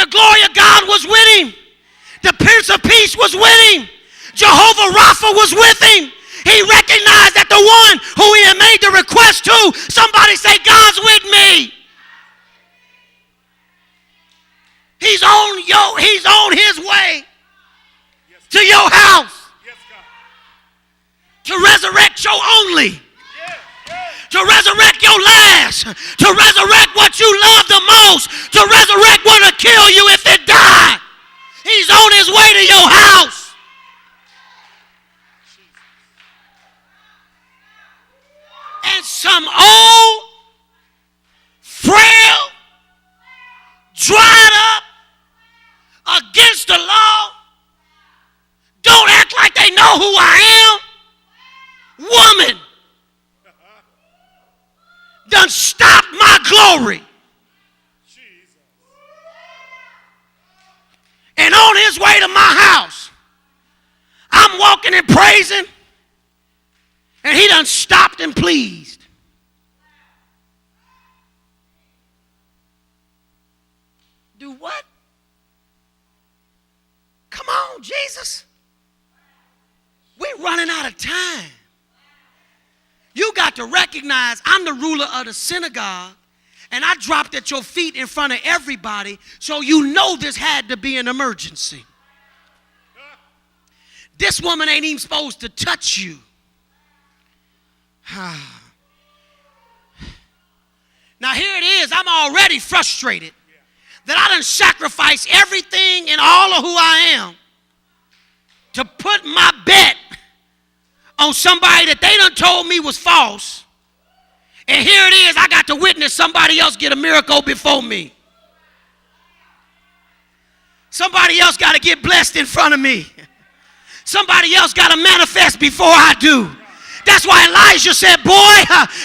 The glory of God was with him. The Prince of Peace was with him. Jehovah Rapha was with him. He recognized that the one who he had made the request to, somebody say, God's with me. He's on his way to your house to resurrect your only, to resurrect your last, to resurrect what you love the most, to resurrect what will kill you if it died. He's on his way to your house. And some old, frail, dried up, against the law, don't act like they know who I am, woman, done stopped my glory. And on his way to my house, I'm walking and praising, and he done stopped and pleased. Do what? Come on, Jesus. We're running out of time. You got to recognize I'm the ruler of the synagogue, and I dropped at your feet in front of everybody, so you know this had to be an emergency. This woman ain't even supposed to touch you. Now here it is. I'm already frustrated that I done sacrificed everything and all of who I am to put my bet on somebody that they done told me was false. And here it is, I got to witness somebody else get a miracle before me. Somebody else got to get blessed in front of me. Somebody else got to manifest before I do. That's why Elijah said, boy,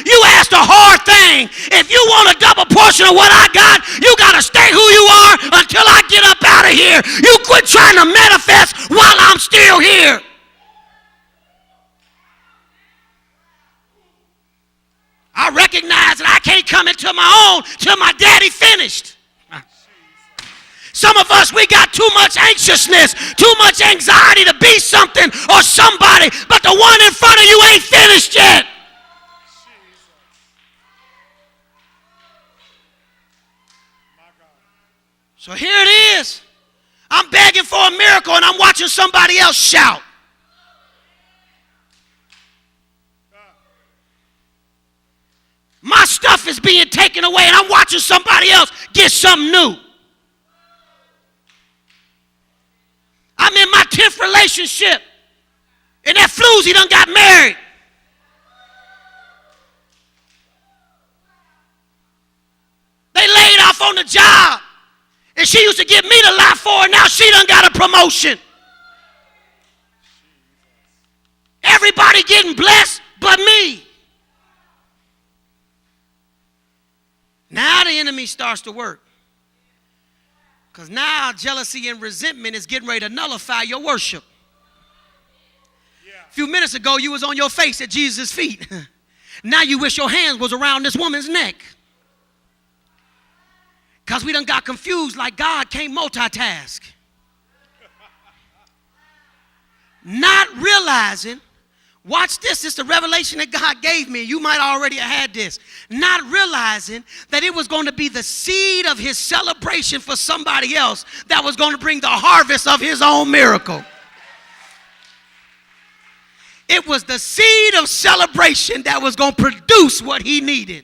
you asked a hard thing. If you want a double portion of what I got, you got to stay who you are until I get up out of here. You quit trying to manifest while I'm still here. I recognize that I can't come into my own till my daddy finished. Some of us, we got too much anxiousness, too much anxiety to be something or somebody, but the one in front of you ain't finished yet. So here it is. I'm begging for a miracle and I'm watching somebody else shout. My stuff is being taken away and I'm watching somebody else get something new. I'm in my 10th relationship, and that floozy done got married. They laid off on the job, and she used to give me the lot for her. Now she done got a promotion. Everybody getting blessed but me. Now the enemy starts to work. Because now jealousy and resentment is getting ready to nullify your worship. A few minutes ago, you was on your face at Jesus' feet. Now you wish your hands was around this woman's neck. Because we done got confused like God can't multitask. Not realizing, watch this, it's the revelation that God gave me. You might already have had this. Not realizing that it was going to be the seed of his celebration for somebody else that was going to bring the harvest of his own miracle. It was the seed of celebration that was going to produce what he needed.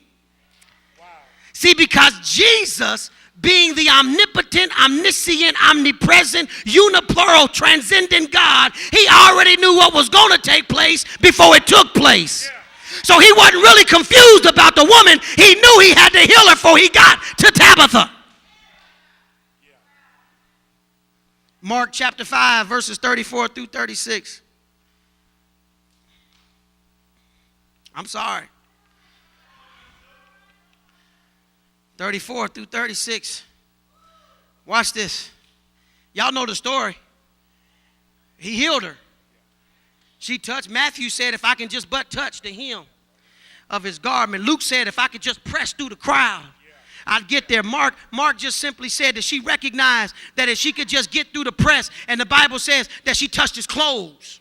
Wow. See, because Jesus, being the omnipotent, omniscient, omnipresent, uniplural, transcendent God, he already knew what was going to take place before it took place. Yeah. So he wasn't really confused about the woman. He knew he had to heal her before he got to Tabitha. Yeah. Mark chapter 5, verses 34 through 36. I'm sorry. 34 through 36. Watch this. Y'all know the story. He healed her. She touched. Matthew said, if I can just but touch the hem of his garment. Luke said, if I could just press through the crowd. I'd get there. Mark just simply said that she recognized that if she could just get through the press, and the Bible says that she touched his clothes.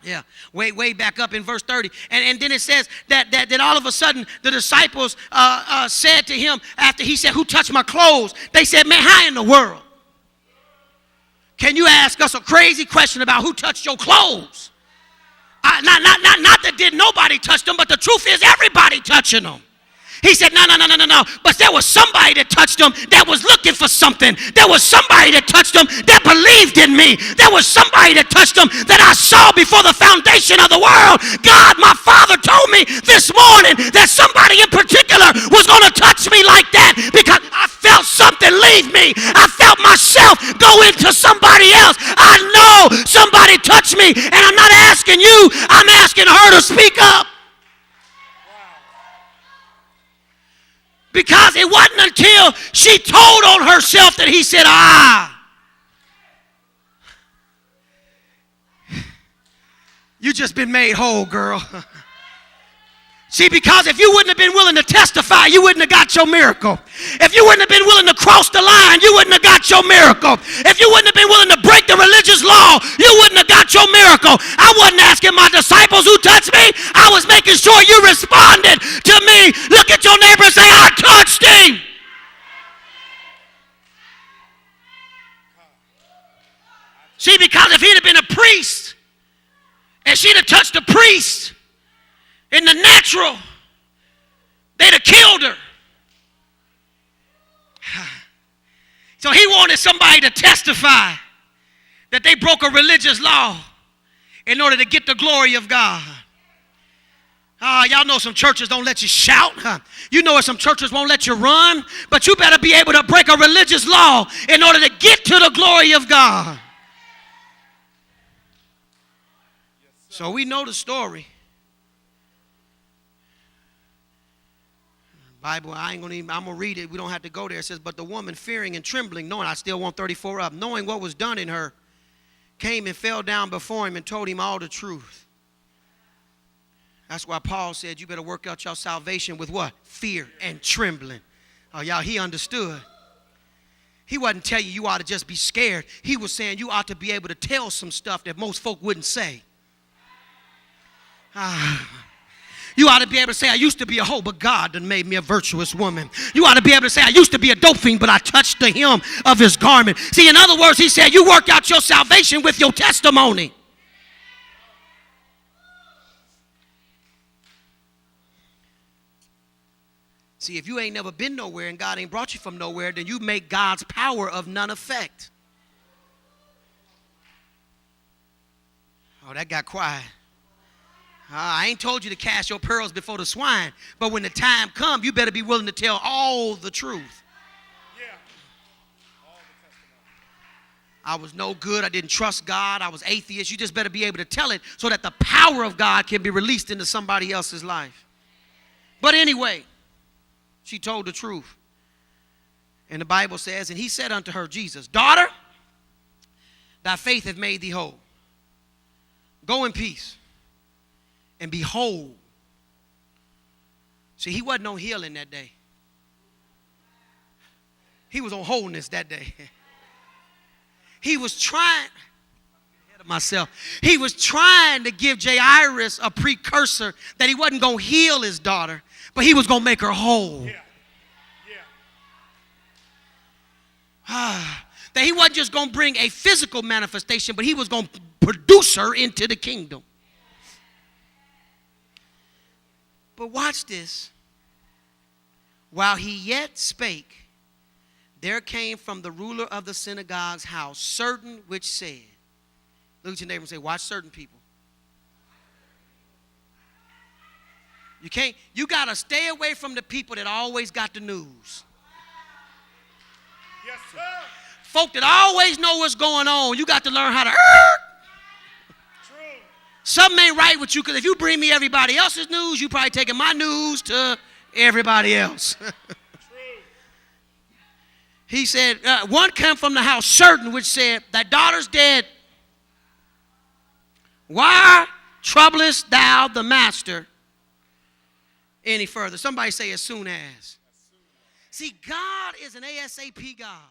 Yeah, way back up in verse 30. And then it says that all of a sudden the disciples said to him after he said, who touched my clothes? They said, man, how in the world can you ask us a crazy question about who touched your clothes? Not that did nobody touch them, but the truth is everybody touching them. He said, no. But there was somebody that touched them that was looking for something. There was somebody that touched them that believed in me. There was somebody that touched them that I saw before the foundation of the world. God, my Father told me this morning that somebody in particular was going to touch me like that because I felt something leave me. I felt myself go into somebody else. I know somebody touched me, and I'm not asking you. I'm asking her to speak up. Because it wasn't until she told on herself that he said, you just been made whole, girl. See, because if you wouldn't have been willing to testify, you wouldn't have got your miracle. If you wouldn't have been willing to cross the line, you wouldn't have got your miracle. If you wouldn't have been willing to break the religious law, you wouldn't have got your miracle. I wasn't asking my disciples who touched me. I was making sure you responded to me. Look at your neighbor and say, I touched him. See, because if he'd have been a priest and she'd have touched the priest, in the natural, they'd have killed her. So he wanted somebody to testify that they broke a religious law in order to get the glory of God. Y'all know some churches don't let you shout. You know some churches won't let you run. But you better be able to break a religious law in order to get to the glory of God. So we know the story. Bible, I'm going to read it. We don't have to go there. It says, but the woman, fearing and trembling, knowing, I still want 34 up, knowing what was done in her, came and fell down before him and told him all the truth. That's why Paul said, you better work out your salvation with what? Fear and trembling. Oh, y'all, he understood. He wasn't telling you ought to just be scared. He was saying you ought to be able to tell some stuff that most folk wouldn't say. You ought to be able to say, I used to be a hoe, but God done made me a virtuous woman. You ought to be able to say, I used to be a dope fiend, but I touched the hem of his garment. See, in other words, he said, you work out your salvation with your testimony. See, if you ain't never been nowhere and God ain't brought you from nowhere, then you make God's power of none effect. Oh, that got quiet. I ain't told you to cast your pearls before the swine, but when the time comes, you better be willing to tell all the truth. Yeah. All the testimony. I was no good. I didn't trust God. I was atheist. You just better be able to tell it so that the power of God can be released into somebody else's life. But anyway, she told the truth. And the Bible says, and he said unto her, Jesus, daughter, thy faith hath made thee whole. Go in peace. And be whole. See, he wasn't on healing that day. He was on wholeness that day. He was trying, he was trying to give Jairus a precursor that he wasn't going to heal his daughter, but he was going to make her whole. That he wasn't just going to bring a physical manifestation, but he was going to produce her into the kingdom. But watch this. While he yet spake, there came from the ruler of the synagogue's house certain which said, look at your neighbor and say, watch certain people. You got to stay away from the people that always got the news. Yes, sir. Folk that always know what's going on, you got to learn how to something ain't right with you, because if you bring me everybody else's news, you probably taking my news to everybody else. He said, one came from the house certain which said, thy daughter's dead. Why troublest thou the master any further? Somebody say as soon as. See, God is an ASAP God.